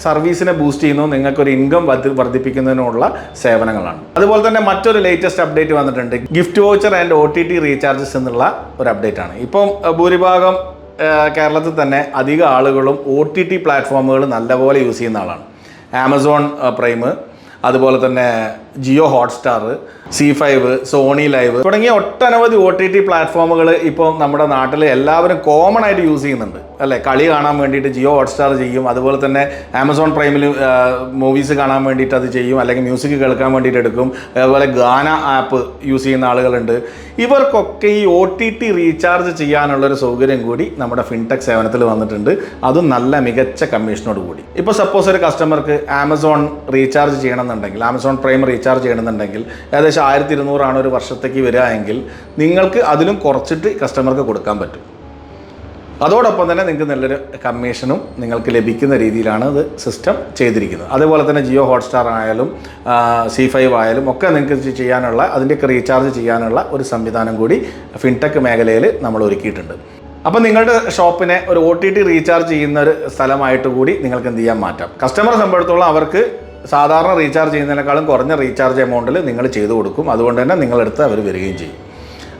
സർവീസിനെ ബൂസ്റ്റ് ചെയ്യുന്നു, നിങ്ങൾക്കൊരു ഇൻകം വർദ്ധിപ്പിക്കുന്നതിനുള്ള സേവനങ്ങളാണ്. അതുപോലെ തന്നെ മറ്റൊരു ലേറ്റസ്റ്റ് അപ്ഡേറ്റ് വന്നിട്ടുണ്ട്. Gift voucher and OTT recharges എന്നുള്ള ഒരു അപ്ഡേറ്റ് ആണ്. ഇപ്പം ഭൂരിഭാഗം കേരളത്തിൽ തന്നെ അധിക ആളുകളും OTT പ്ലാറ്റ്ഫോമുകൾ നല്ലപോലെ യൂസ് ചെയ്യുന്ന ആളാണ്. ആമസോൺ പ്രൈം, അതുപോലെ തന്നെ Jio Hotstar, C5, Sony live തുടങ്ങിയ ഒട്ടനവധി OTT പ്ലാറ്റ്ഫോമുകൾ ഇപ്പോൾ നമ്മുടെ നാട്ടിൽ എല്ലാവരും കോമൺ ആയിട്ട് യൂസ് ചെയ്യുന്നുണ്ട് അല്ലേ. കളി കാണാൻ വേണ്ടിയിട്ട് ജിയോ ഹോട്ട്സ്റ്റാർ ചെയ്യും, അതുപോലെ തന്നെ ആമസോൺ പ്രൈമിൽ മൂവീസ് കാണാൻ വേണ്ടിയിട്ട് അത് ചെയ്യും, അല്ലെങ്കിൽ മ്യൂസിക് കേൾക്കാൻ വേണ്ടിയിട്ട് എടുക്കും. അതുപോലെ ഗാന ആപ്പ് യൂസ് ചെയ്യുന്ന ആളുകളുണ്ട്. ഇവർക്കൊക്കെ ഈ OTT റീചാർജ് ചെയ്യാനുള്ളൊരു സൗകര്യം കൂടി നമ്മുടെ ഫിൻടെക് സേവനത്തിൽ വന്നിട്ടുണ്ട്. അതും നല്ല മികച്ച കമ്മീഷനോട് കൂടി. ഇപ്പോൾ സപ്പോസ് ഒരു കസ്റ്റമർക്ക് ആമസോൺ റീചാർജ് ചെയ്യണമെന്നുണ്ടെങ്കിൽ, ആമസോൺ പ്രൈം റീചാർജ് ചെയ്യണമെന്നുണ്ടെങ്കിൽ ഏകദേശം 1200 ഒരു വർഷത്തേക്ക് വരിക എങ്കിൽ നിങ്ങൾക്ക് അതിലും കുറച്ചിട്ട് കസ്റ്റമർക്ക് കൊടുക്കാൻ പറ്റും. അതോടൊപ്പം തന്നെ നിങ്ങൾക്ക് നല്ലൊരു കമ്മീഷനും നിങ്ങൾക്ക് ലഭിക്കുന്ന രീതിയിലാണ് ഇത് സിസ്റ്റം ചെയ്തിരിക്കുന്നത്. അതുപോലെ തന്നെ ജിയോ ഹോട്ട്സ്റ്റാർ ആയാലും C5 ആയാലും ഒക്കെ നിങ്ങൾക്ക് ചെയ്യാനുള്ള, അതിൻ്റെയൊക്കെ റീചാർജ് ചെയ്യാനുള്ള ഒരു സംവിധാനം കൂടി ഫിൻടെക് മേഖലയിൽ നമ്മൾ ഒരുക്കിയിട്ടുണ്ട്. അപ്പോൾ നിങ്ങളുടെ ഷോപ്പിനെ ഒരു OTT റീചാർജ് ചെയ്യുന്ന ഒരു സ്ഥലമായിട്ട് കൂടി നിങ്ങൾക്ക് എന്ത് ചെയ്യാൻ മാറ്റാം. കസ്റ്റമറെ സംബന്ധിച്ചിടത്തോളം അവർക്ക് സാധാരണ റീചാർജ് ചെയ്യുന്നതിനേക്കാളും കുറഞ്ഞ റീചാർജ് എമൗണ്ടിൽ നിങ്ങൾ ചെയ്തു കൊടുക്കും. അതുകൊണ്ട് തന്നെ നിങ്ങളെടുത്ത് അവർ വരികയും ചെയ്യും.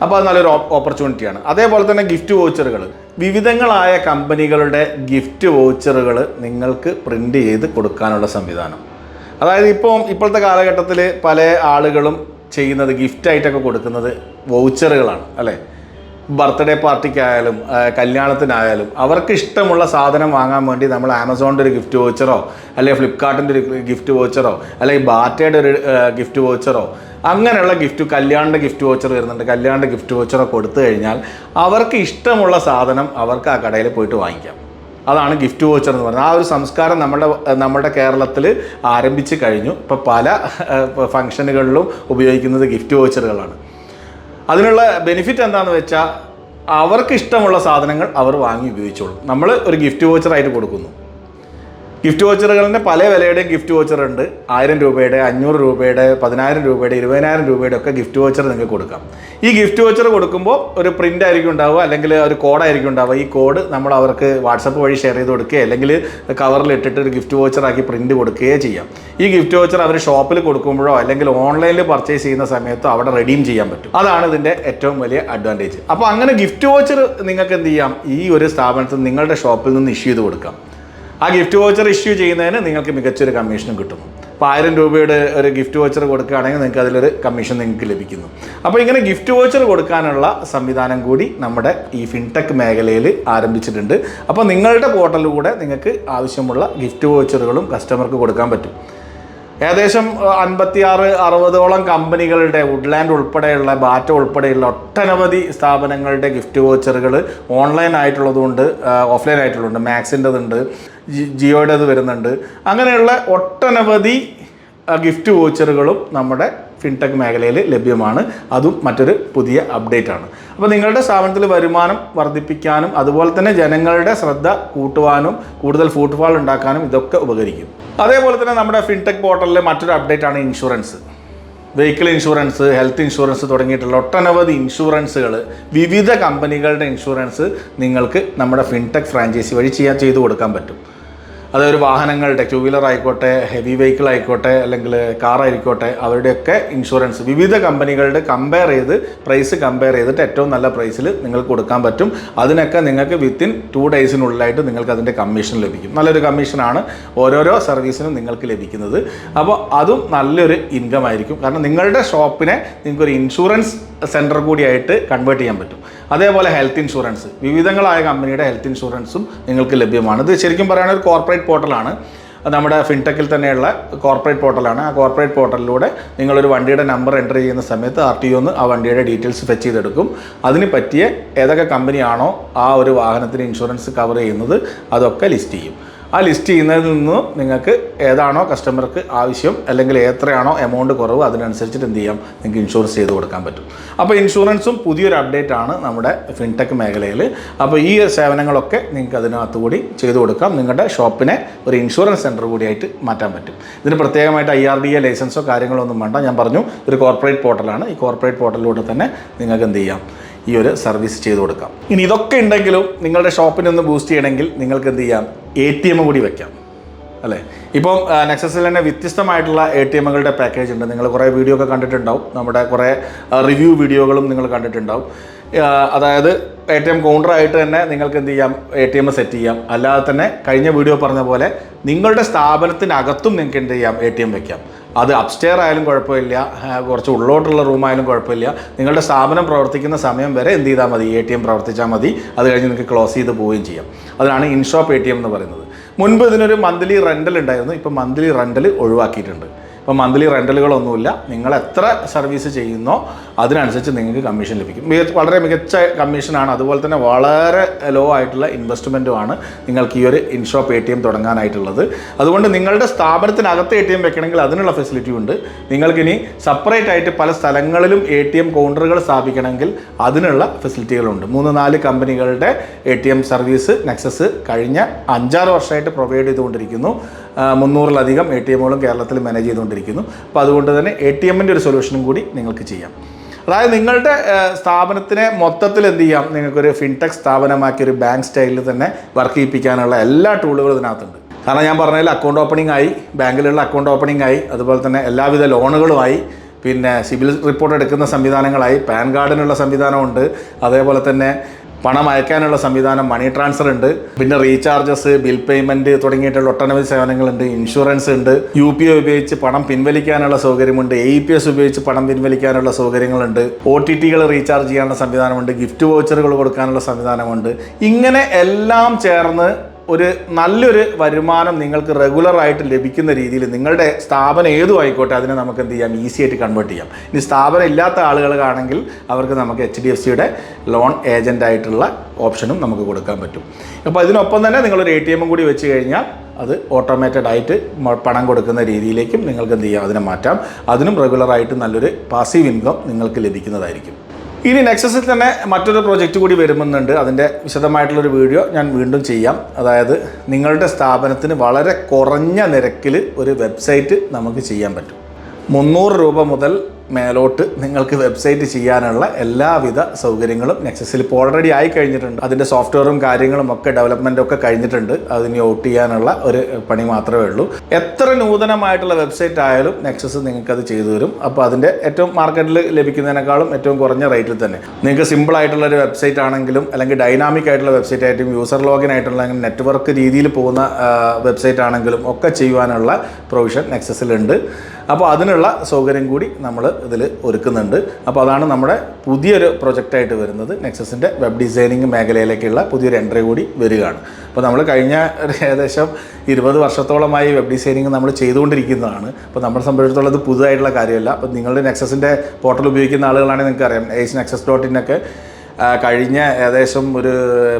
അപ്പോൾ അത് നല്ലൊരു ഓപ്പർച്യൂണിറ്റിയാണ്. അതേപോലെ തന്നെ ഗിഫ്റ്റ് വൗച്ചറുകൾ, വിവിധങ്ങളായ കമ്പനികളുടെ ഗിഫ്റ്റ് വൗച്ചറുകൾ നിങ്ങൾക്ക് പ്രിൻ്റ് ചെയ്ത് കൊടുക്കാനുള്ള സംവിധാനം. അതായത് ഇപ്പോഴത്തെ കാലഘട്ടത്തിൽ പല ആളുകളും ചെയ്യുന്നത് ഗിഫ്റ്റായിട്ടൊക്കെ കൊടുക്കുന്നത് വൗച്ചറുകളാണ് അല്ലേ. ബർത്ത്ഡേ പാർട്ടിക്കായാലും കല്യാണത്തിനായാലും അവർക്ക് ഇഷ്ടമുള്ള സാധനം വാങ്ങാൻ വേണ്ടി നമ്മൾ ആമസോണിൻ്റെ ഒരു ഗിഫ്റ്റ് വൗച്ചറോ അല്ലെങ്കിൽ ഫ്ലിപ്കാർട്ടിൻ്റെ ഒരു ഗിഫ്റ്റ് വൗച്ചറോ അല്ലെങ്കിൽ ബാറ്റയുടെ ഒരു ഗിഫ്റ്റ് വൗച്ചറോ അങ്ങനെയുള്ള കല്യാണിൻ്റെ ഗിഫ്റ്റ് വൗച്ചർ വരുന്നുണ്ട്. കല്യാണിൻ്റെ ഗിഫ്റ്റ് വൗച്ചറോ കൊടുത്തു കഴിഞ്ഞാൽ അവർക്ക് ഇഷ്ടമുള്ള സാധനം അവർക്ക് ആ കടയിൽ പോയിട്ട് വാങ്ങിക്കാം. അതാണ് ഗിഫ്റ്റ് വൗച്ചർ എന്ന് പറയുന്നത്. ആ ഒരു സംസ്കാരം നമ്മുടെ കേരളത്തിൽ ആരംഭിച്ച് കഴിഞ്ഞു. ഇപ്പോൾ പല ഫംഗ്ഷനുകളിലും ഉപയോഗിക്കുന്നത് ഗിഫ്റ്റ് വൗച്ചറുകളാണ്. അതിനുള്ള ബെനിഫിറ്റ് എന്താണെന്ന് വെച്ചാൽ അവർക്ക് ഇഷ്ടമുള്ള സാധനങ്ങൾ അവർ വാങ്ങി ഉപയോഗിച്ചോളും. നമ്മൾ ഒരു ഗിഫ്റ്റ് വൗച്ചറായിട്ട് കൊടുക്കുന്നു. ഗിഫ്റ്റ് വോച്ചറുകളുടെ പല വിലയുടെയും ഗിഫ്റ്റ് വോച്ചർ ഉണ്ട്. 1000 രൂപയുടെ, 500 രൂപയുടെ, 10000 രൂപയുടെ, 20000 രൂപയുടെ ഒക്കെ ഗിഫ്റ്റ് വോച്ചർ നിങ്ങൾക്ക് കൊടുക്കാം. ഈ ഗിഫ്റ്റ് വോച്ചർ കൊടുക്കുമ്പോൾ ഒരു പ്രിൻ്റ് ആയിരിക്കും ഉണ്ടാവുക, അല്ലെങ്കിൽ ഒരു കോഡായിരിക്കും ഉണ്ടാവുക. ഈ കോഡ് നമ്മൾ അവർക്ക് വാട്സപ്പ് വഴി ഷെയർ ചെയ്ത് കൊടുക്കുകയോ അല്ലെങ്കിൽ കവറിൽ ഇട്ടിട്ട് ഒരു ഗിഫ്റ്റ് വോച്ചറാക്കി പ്രിൻ്റ് കൊടുക്കുകയോ ചെയ്യാം. ഈ ഗിഫ്റ്റ് വോച്ചർ അവർ ഷോപ്പിൽ കൊടുക്കുമ്പോഴോ അല്ലെങ്കിൽ ഓൺലൈനിൽ പർച്ചേസ് ചെയ്യുന്ന സമയത്തോ അവിടെ റെഡീം ചെയ്യാൻ പറ്റും. അതാണ് ഇതിൻ്റെ ഏറ്റവും വലിയ അഡ്വാൻറ്റേജ്. അപ്പോൾ അങ്ങനെ ഗിഫ്റ്റ് വോച്ചർ നിങ്ങൾക്ക് എന്ത് ചെയ്യാം, ഈ ഒരു സ്ഥാപനത്തിൽ നിങ്ങളുടെ ഷോപ്പിൽ നിന്ന് ഇഷ്യൂ ചെയ്ത് കൊടുക്കാം. ആ ഗിഫ്റ്റ് വോച്ചർ ഇഷ്യൂ ചെയ്യുന്നതിന് നിങ്ങൾക്ക് മികച്ചൊരു കമ്മീഷനും കിട്ടുന്നു. അപ്പോൾ 1000 രൂപയുടെ ഒരു ഗിഫ്റ്റ് വോച്ചർ കൊടുക്കുകയാണെങ്കിൽ നിങ്ങൾക്ക് അതിലൊരു കമ്മീഷൻ നിങ്ങൾക്ക് ലഭിക്കുന്നു. അപ്പോൾ ഇങ്ങനെ ഗിഫ്റ്റ് വോച്ചർ കൊടുക്കാനുള്ള സംവിധാനം കൂടി നമ്മുടെ ഈ ഫിൻടെക് മേഖലയിൽ ആരംഭിച്ചിട്ടുണ്ട്. അപ്പോൾ നിങ്ങളുടെ പോർട്ടലിലൂടെ നിങ്ങൾക്ക് ആവശ്യമുള്ള ഗിഫ്റ്റ് വോച്ചറുകളും കസ്റ്റമർക്ക് കൊടുക്കാൻ പറ്റും. ഏകദേശം 56-60ഓളം കമ്പനികളുടെ, വുഡ്ലാൻഡ് ഉൾപ്പെടെയുള്ള, ബാറ്റ ഉൾപ്പെടെയുള്ള ഒട്ടനവധി സ്ഥാപനങ്ങളുടെ ഗിഫ്റ്റ് വോച്ചറുകൾ ഓൺലൈൻ ആയിട്ടുള്ളതുകൊണ്ട് ഓഫ്ലൈൻ ആയിട്ടുള്ളതുണ്ട്. മാക്സിൻ്റെതുണ്ട്, ജിയോയുടേത് വരുന്നുണ്ട്. അങ്ങനെയുള്ള ഒട്ടനവധി ഗിഫ്റ്റ് വോച്ചറുകളും നമ്മുടെ ഫിൻടെക് മേഖലയിൽ ലഭ്യമാണ്. അതും മറ്റൊരു പുതിയ അപ്ഡേറ്റ് ആണ്. അപ്പോൾ നിങ്ങളുടെ സ്ഥാപനത്തിൽ വരുമാനം വർദ്ധിപ്പിക്കാനും അതുപോലെ തന്നെ ജനങ്ങളുടെ ശ്രദ്ധ കൂട്ടുവാനും കൂടുതൽ ഫുട്ഫാൾ ഉണ്ടാക്കാനും ഇതൊക്കെ ഉപകരിക്കും. അതേപോലെ തന്നെ നമ്മുടെ ഫിൻടെക് പോർട്ടലിലെ മറ്റൊരു അപ്ഡേറ്റ് ആണ് insurance. Vehicle insurance, health insurance തുടങ്ങിയിട്ടുള്ള ഒട്ടനവധി ഇൻഷുറൻസുകൾ, വിവിധ കമ്പനികളുടെ ഇൻഷുറൻസ് നിങ്ങൾക്ക് നമ്മുടെ ഫിൻടെക് ഫ്രാഞ്ചൈസി വഴി ചെയ്തു കൊടുക്കാൻ പറ്റും. അതൊരു വാഹനങ്ങളുടെ, 2 വീലർ ആയിക്കോട്ടെ, ഹെവി വെഹിക്കിൾ ആയിക്കോട്ടെ, അല്ലെങ്കിൽ കാർ ആയിക്കോട്ടെ, അവരുടെയൊക്കെ ഇൻഷുറൻസ് വിവിധ കമ്പനികളുടെ പ്രൈസ് കമ്പയർ ചെയ്തിട്ട് ഏറ്റവും നല്ല പ്രൈസിൽ നിങ്ങൾക്ക് കൊടുക്കാൻ പറ്റും. അതിനൊക്കെ നിങ്ങൾക്ക് വിത്തിൻ 2 ഡേയ്സിനുള്ളിലായിട്ട് നിങ്ങൾക്ക് അതിൻ്റെ കമ്മീഷൻ ലഭിക്കും. നല്ലൊരു കമ്മീഷനാണ് ഓരോരോ സർവീസിനും നിങ്ങൾക്ക് ലഭിക്കുന്നത്. അപ്പോൾ അതും നല്ലൊരു ഇൻകം ആയിരിക്കും. കാരണം നിങ്ങളുടെ ഷോപ്പിനെ നിങ്ങൾക്കൊരു ഇൻഷുറൻസ് സെൻറ്റർ കൂടിയായിട്ട് കൺവേർട്ട് ചെയ്യാൻ പറ്റും. അതേപോലെ ഹെൽത്ത് ഇൻഷുറൻസ്, വിവിധങ്ങളായ കമ്പനിയുടെ ഹെൽത്ത് ഇൻഷുറൻസും നിങ്ങൾക്ക് ലഭ്യമാണ്. ഇത് ശരിക്കും പറയുകയാണെങ്കിൽ ഒരു കോർപ്പറേറ്റ് പോർട്ടലാണ്. നമ്മുടെ ഫിൻടെക്കിൽ തന്നെയുള്ള കോർപ്പറേറ്റ് പോർട്ടലാണ്. ആ കോർപ്പറേറ്റ് പോർട്ടലിലൂടെ നിങ്ങളൊരു വണ്ടിയുടെ നമ്പർ എൻ്റർ ചെയ്യുന്ന സമയത്ത് RTO ആ വണ്ടിയുടെ ഡീറ്റെയിൽസ് ഫെച്ച് ചെയ്തെടുക്കും. അതിന് പറ്റിയ ഏതൊക്കെ കമ്പനിയാണോ ആ ഒരു വാഹനത്തിന് ഇൻഷുറൻസ് കവർ ചെയ്യുന്നത് അതൊക്കെ ലിസ്റ്റ് ചെയ്യും. ആ ലിസ്റ്റ് ചെയ്യുന്നതിൽ നിന്ന് നിങ്ങൾക്ക് ഏതാണോ കസ്റ്റമർക്ക് ആവശ്യം അല്ലെങ്കിൽ എത്രയാണോ എമൗണ്ട് കുറവ് അതിനനുസരിച്ചിട്ട് എന്ത് ചെയ്യാം, നിങ്ങൾക്ക് ഇൻഷുറൻസ് ചെയ്ത് കൊടുക്കാൻ പറ്റും. അപ്പോൾ ഇൻഷുറൻസും പുതിയൊരു അപ്ഡേറ്റ് ആണ് നമ്മുടെ ഫിൻടെക് മേഖലയിൽ. അപ്പോൾ ഈ സേവനങ്ങളൊക്കെ നിങ്ങൾക്ക് അതിനകത്ത് കൂടി ചെയ്തു കൊടുക്കാം. നിങ്ങളുടെ ഷോപ്പിനെ ഒരു ഇൻഷുറൻസ് സെൻറ്റർ കൂടിയായിട്ട് മാറ്റാൻ പറ്റും. ഇതിന് പ്രത്യേകമായിട്ട് IRDA ലൈസൻസോ കാര്യങ്ങളോ ഒന്നും വേണ്ട. ഞാൻ പറഞ്ഞു ഒരു കോർപ്പറേറ്റ് പോർട്ടലാണ്. ഈ കോർപ്പറേറ്റ് പോർട്ടലിലൂടെ തന്നെ നിങ്ങൾക്ക് എന്ത് ചെയ്യാം, ഈ ഒരു സർവീസ് ചെയ്ത് കൊടുക്കാം. ഇനി ഇതൊക്കെ ഉണ്ടെങ്കിലും നിങ്ങളുടെ ഷോപ്പിനെ ഒന്ന് ബൂസ്റ്റ് ചെയ്യണമെങ്കിൽ നിങ്ങൾക്ക് എന്ത് ചെയ്യാം, ATM കൂടി വെക്കാം, അല്ലേ? ഇപ്പം നെക്സസിൽ തന്നെ വ്യത്യസ്തമായിട്ടുള്ള ATMകളുടെ പാക്കേജ് ഉണ്ട്. നിങ്ങൾ കുറേ വീഡിയോ ഒക്കെ കണ്ടിട്ടുണ്ടാവും. നമ്മുടെ കുറേ റിവ്യൂ വീഡിയോകളും നിങ്ങൾ കണ്ടിട്ടുണ്ടാവും. അതായത് ATM കൗണ്ടറായിട്ട് തന്നെ നിങ്ങൾക്ക് എന്ത് ചെയ്യാം, ATM സെറ്റ് ചെയ്യാം. അല്ലാതെ തന്നെ കഴിഞ്ഞ വീഡിയോ പറഞ്ഞ പോലെ നിങ്ങളുടെ സ്ഥാപനത്തിനകത്തും നിങ്ങൾക്ക് എന്ത് ചെയ്യാം, ATM വെക്കാം. അത് അപ്സ്റ്റെയർ ആയാലും കുഴപ്പമില്ല, കുറച്ച് ഉള്ളോട്ടുള്ള റൂമായാലും കുഴപ്പമില്ല. നിങ്ങളുടെ സ്ഥാപനം പ്രവർത്തിക്കുന്ന സമയം വരെ എന്ത് ചെയ്താൽ മതി, ATM പ്രവർത്തിച്ചാൽ മതി. അത് കഴിഞ്ഞ് നിങ്ങൾക്ക് ക്ലോസ് ചെയ്ത് പോവുകയും ചെയ്യാം. അതിനാണ് ഇൻഷോപ്പ് ATM എന്ന് പറയുന്നത്. മുൻപ് ഇതിനൊരു മന്ത്ലി റെൻ്റൽ ഉണ്ടായിരുന്നു. ഇപ്പോൾ മന്ത്ലി റെൻ്റൽ ഒഴിവാക്കിയിട്ടുണ്ട്. ഇപ്പോൾ മന്ത്ലി റെൻ്റലുകളൊന്നുമില്ല. നിങ്ങൾ എത്ര സർവീസ് ചെയ്യുന്നോ അതിനനുസരിച്ച് നിങ്ങൾക്ക് കമ്മീഷൻ ലഭിക്കും. വളരെ മികച്ച കമ്മീഷനാണ്. അതുപോലെ തന്നെ വളരെ ലോ ആയിട്ടുള്ള ഇൻവെസ്റ്റ്മെൻറ്റുമാണ് നിങ്ങൾക്ക് ഈ ഒരു ഇൻഷോപ്പ് ATM തുടങ്ങാനായിട്ടുള്ളത്. അതുകൊണ്ട് നിങ്ങളുടെ സ്ഥാപനത്തിനകത്ത് ATM വെക്കണമെങ്കിൽ അതിനുള്ള ഫെസിലിറ്റി ഉണ്ട്. നിങ്ങൾക്കിനി സെപ്പറേറ്റ് ആയിട്ട് പല സ്ഥലങ്ങളിലും ATM കൗണ്ടറുകൾ സ്ഥാപിക്കണമെങ്കിൽ അതിനുള്ള ഫെസിലിറ്റികളുണ്ട്. 3-4 കമ്പനികളുടെ ATM സർവീസ് നെക്സസ് കഴിഞ്ഞ 5-6 വർഷമായിട്ട് പ്രൊവൈഡ് ചെയ്തുകൊണ്ടിരിക്കുന്നു. 300-ലധികം ATMകളും കേരളത്തിൽ മാനേജ് ചെയ്തുകൊണ്ടിരിക്കുന്നു. അപ്പോൾ അതുകൊണ്ട് തന്നെ ATMൻ്റെ ഒരു സൊല്യൂഷനും കൂടി നിങ്ങൾക്ക് ചെയ്യാം. അതായത് നിങ്ങളുടെ സ്ഥാപനത്തിനെ മൊത്തത്തിൽ എന്ത് ചെയ്യാം, നിങ്ങൾക്കൊരു ഫിൻടെക് സ്ഥാപനമാക്കി ഒരു ബാങ്ക് സ്റ്റൈലിൽ തന്നെ വർക്ക് ചെയ്യിപ്പിക്കാനുള്ള എല്ലാ ടൂളുകളും ഇതിനകത്തുണ്ട്. കാരണം ഞാൻ പറഞ്ഞതിൽ അക്കൗണ്ട് ഓപ്പണിംഗ് ആയി, ബാങ്കിലുള്ള അക്കൗണ്ട് ഓപ്പണിംഗ് ആയി, അതുപോലെ തന്നെ എല്ലാവിധ ലോണുകളുമായി, പിന്നെ സിബിൽ റിപ്പോർട്ട് എടുക്കുന്ന സംവിധാനങ്ങളായി, പാൻ കാർഡിനുള്ള സംവിധാനമുണ്ട്, അതേപോലെ തന്നെ പണം അയക്കാനുള്ള സംവിധാനം, മണി ട്രാൻസ്ഫർ ഉണ്ട്, പിന്നെ റീചാർജസ്, ബിൽ പേയ്മെൻറ്റ് തുടങ്ങിയിട്ടുള്ള ഒട്ടനവധി സേവനങ്ങളുണ്ട്. ഇൻഷുറൻസ് ഉണ്ട്, UPI ഉപയോഗിച്ച് പണം പിൻവലിക്കാനുള്ള സൗകര്യമുണ്ട്, AEPS ഉപയോഗിച്ച് പണം പിൻവലിക്കാനുള്ള സൗകര്യങ്ങളുണ്ട്, OTTകൾ റീചാർജ് ചെയ്യാനുള്ള സംവിധാനമുണ്ട്, ഗിഫ്റ്റ് വോച്ചറുകൾ കൊടുക്കാനുള്ള സംവിധാനമുണ്ട്. ഇങ്ങനെ എല്ലാം ചേർന്ന് ഒരു നല്ലൊരു വരുമാനം നിങ്ങൾക്ക് റെഗുലറായിട്ട് ലഭിക്കുന്ന രീതിയിൽ നിങ്ങളുടെ സ്ഥാപനം ഏതും ആയിക്കോട്ടെ അതിനെ നമുക്ക് എന്ത് ചെയ്യാം, ഈസി ആയിട്ട് കൺവേർട്ട് ചെയ്യാം. ഇനി സ്ഥാപനം ഇല്ലാത്ത ആളുകളാണെങ്കിൽ അവർക്ക് നമുക്ക് HDFCയുടെ ലോൺ ഏജൻ്റായിട്ടുള്ള ഓപ്ഷനും നമുക്ക് കൊടുക്കാൻ പറ്റും. അപ്പോൾ ഇതിനൊപ്പം തന്നെ നിങ്ങളൊരു ATM കൂടി വെച്ച് കഴിഞ്ഞാൽ അത് ഓട്ടോമേറ്റഡ് ആയിട്ട് പണം കൊടുക്കുന്ന രീതിയിലേക്കും നിങ്ങൾക്ക് എന്ത് ചെയ്യാം, അതിനെ മാറ്റാം. അതിനും റെഗുലറായിട്ട് നല്ലൊരു പാസീവ് ഇൻകം നിങ്ങൾക്ക് ലഭിക്കുന്നതായിരിക്കും. ഇനി നെക്സസിൽ തന്നെ മറ്റൊരു പ്രോജക്റ്റ് കൂടി വരുമെന്നുണ്ട്. അതിൻ്റെ വിശദമായിട്ടുള്ളൊരു വീഡിയോ ഞാൻ വീണ്ടും ചെയ്യാം. അതായത് നിങ്ങളുടെ സ്ഥാപനത്തിന് വളരെ കുറഞ്ഞ നിരക്കിൽ ഒരു വെബ്സൈറ്റ് നമുക്ക് ചെയ്യാൻ പറ്റും. 300 രൂപ മുതൽ മേലോട്ട് നിങ്ങൾക്ക് വെബ്സൈറ്റ് ചെയ്യാനുള്ള എല്ലാവിധ സൗകര്യങ്ങളും നെക്സസിൽ ഇപ്പോൾ ഓൾറെഡി ആയി കഴിഞ്ഞിട്ടുണ്ട്. അതിൻ്റെ സോഫ്റ്റ്വെയറും കാര്യങ്ങളും ഒക്കെ ഡെവലപ്മെൻറ്റും ഒക്കെ കഴിഞ്ഞിട്ടുണ്ട്. അതിന് ഔട്ട് ചെയ്യാനുള്ള ഒരു പണി മാത്രമേ ഉള്ളൂ. എത്ര നൂതനമായിട്ടുള്ള വെബ്സൈറ്റ് ആയാലും നെക്സസ് നിങ്ങൾക്കത് ചെയ്തു തരും. അപ്പോൾ അതിൻ്റെ ഏറ്റവും മാർക്കറ്റിൽ ലഭിക്കുന്നതിനേക്കാളും ഏറ്റവും കുറഞ്ഞ റേറ്റിൽ തന്നെ നിങ്ങൾക്ക് സിമ്പിൾ ആയിട്ടുള്ളൊരു വെബ്സൈറ്റ് ആണെങ്കിലും അല്ലെങ്കിൽ ഡൈനാമിക് ആയിട്ടുള്ള വെബ്സൈറ്റ് ആയിട്ടും യൂസർ ലോഗിൻ ആയിട്ടുള്ള നെറ്റ്വർക്ക് രീതിയിൽ പോകുന്ന വെബ്സൈറ്റ് ആണെങ്കിലും ഒക്കെ ചെയ്യുവാനുള്ള പ്രൊവിഷൻ നെക്സസിലുണ്ട്. അപ്പോൾ അതിനുള്ള സൗകര്യം കൂടി നമ്മൾ ഇതിൽ ഒരുക്കുന്നുണ്ട്. അപ്പോൾ അതാണ് നമ്മുടെ പുതിയൊരു പ്രൊജക്റ്റായിട്ട് വരുന്നത്. നെക്സസിൻ്റെ വെബ് ഡിസൈനിങ് മേഖലയിലേക്കുള്ള പുതിയൊരു എൻട്രി കൂടി വരികയാണ്. അപ്പോൾ നമ്മൾ കഴിഞ്ഞ ഏകദേശം 20 വർഷത്തോളമായി വെബ് ഡിസൈനിങ് നമ്മൾ ചെയ്തുകൊണ്ടിരിക്കുന്നതാണ്. അപ്പോൾ നമ്മളെ സംബന്ധിച്ചിടത്തോളം ഇത് പുതുതായിട്ടുള്ള കാര്യമല്ല. അപ്പോൾ നിങ്ങളുടെ നെക്സസിൻ്റെ പോർട്ടൽ ഉപയോഗിക്കുന്ന ആളുകളാണെങ്കിൽ നിങ്ങൾക്കറിയാം, ace-nexus.in ഒക്കെ കഴിഞ്ഞ ഏകദേശം ഒരു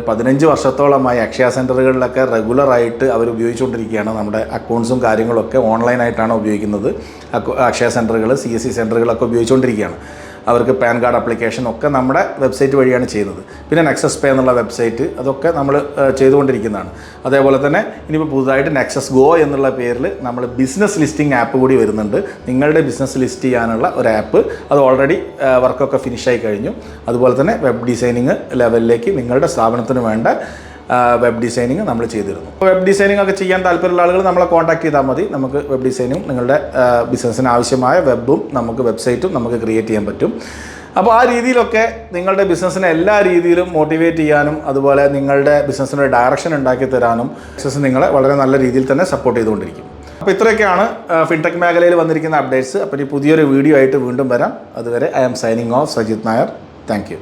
15 വർഷത്തോളമായി അക്ഷയ സെൻറ്ററുകളിലൊക്കെ റെഗുലറായിട്ട് അവർ ഉപയോഗിച്ചുകൊണ്ടിരിക്കുകയാണ്. നമ്മുടെ അക്കൗണ്ട്സും കാര്യങ്ങളൊക്കെ ഓൺലൈനായിട്ടാണ് ഉപയോഗിക്കുന്നത്. അക്ഷയ സെൻറ്ററുകൾ, CSC സെൻറ്ററുകളൊക്കെ ഉപയോഗിച്ചുകൊണ്ടിരിക്കുകയാണ്. അവർക്ക് പാൻ കാർഡ് ആപ്ലിക്കേഷൻ ഒക്കെ നമ്മുടെ വെബ്സൈറ്റ് വഴിയാണ് ചെയ്യുന്നത്. പിന്നെ നെക്സസ് പേ എന്നുള്ള വെബ്സൈറ്റ് അതൊക്കെ നമ്മൾ ചെയ്തുകൊണ്ടിരിക്കുന്നതാണ്. അതേപോലെ തന്നെ ഇനിയിപ്പോൾ പുതുതായിട്ട് നെക്സസ് ഗോ എന്നുള്ള പേരിൽ നമ്മൾ ബിസിനസ് ലിസ്റ്റിംഗ് ആപ്പ് കൂടി വരുന്നുണ്ട്. നിങ്ങളുടെ ബിസിനസ് ലിസ്റ്റ് ചെയ്യാനുള്ള ഒരു ആപ്പ്, അത് ഓൾറെഡി വർക്കൊക്കെ ഫിനിഷായി കഴിഞ്ഞു. അതുപോലെ തന്നെ വെബ് ഡിസൈനിങ് ലെവലിലേക്ക് നിങ്ങളുടെ സ്ഥാപനത്തിന് വേണ്ട വെബ് ഡിസൈനിങ് നമ്മൾ ചെയ്തിരുന്നു. വെബ് ഡിസൈനിങ് ഒക്കെ ചെയ്യാൻ താല്പര്യമുള്ള ആളുകൾ നമ്മളെ കോൺടാക്ട് ചെയ്താൽ മതി. നമുക്ക് വെബ് ഡിസൈനിങ്ങും നിങ്ങളുടെ ബിസിനസ്സിന് ആവശ്യമായ വെബും നമുക്ക് വെബ്സൈറ്റും നമുക്ക് ക്രിയേറ്റ് ചെയ്യാൻ പറ്റും. അപ്പോൾ ആ രീതിയിലൊക്കെ നിങ്ങളുടെ ബിസിനസ്സിനെ എല്ലാ രീതിയിലും മോട്ടിവേറ്റ് ചെയ്യാനും അതുപോലെ നിങ്ങളുടെ ബിസിനസ്സിൻ്റെ ഡയറക്ഷൻ ഉണ്ടാക്കി തരാനും ബിസിനസ് നിങ്ങളെ വളരെ നല്ല രീതിയിൽ തന്നെ സപ്പോർട്ട് ചെയ്തുകൊണ്ടിരിക്കും. അപ്പോൾ ഇത്രയൊക്കെയാണ് ഫിൻടെക് മേഖലയിൽ വന്നിരിക്കുന്ന അപ്ഡേറ്റ്സ്. അപ്പോൾ ഈ പുതിയൊരു വീഡിയോ ആയിട്ട് വീണ്ടും വരാം. അതുവരെ I am signing off Sajith Nair. Thank U.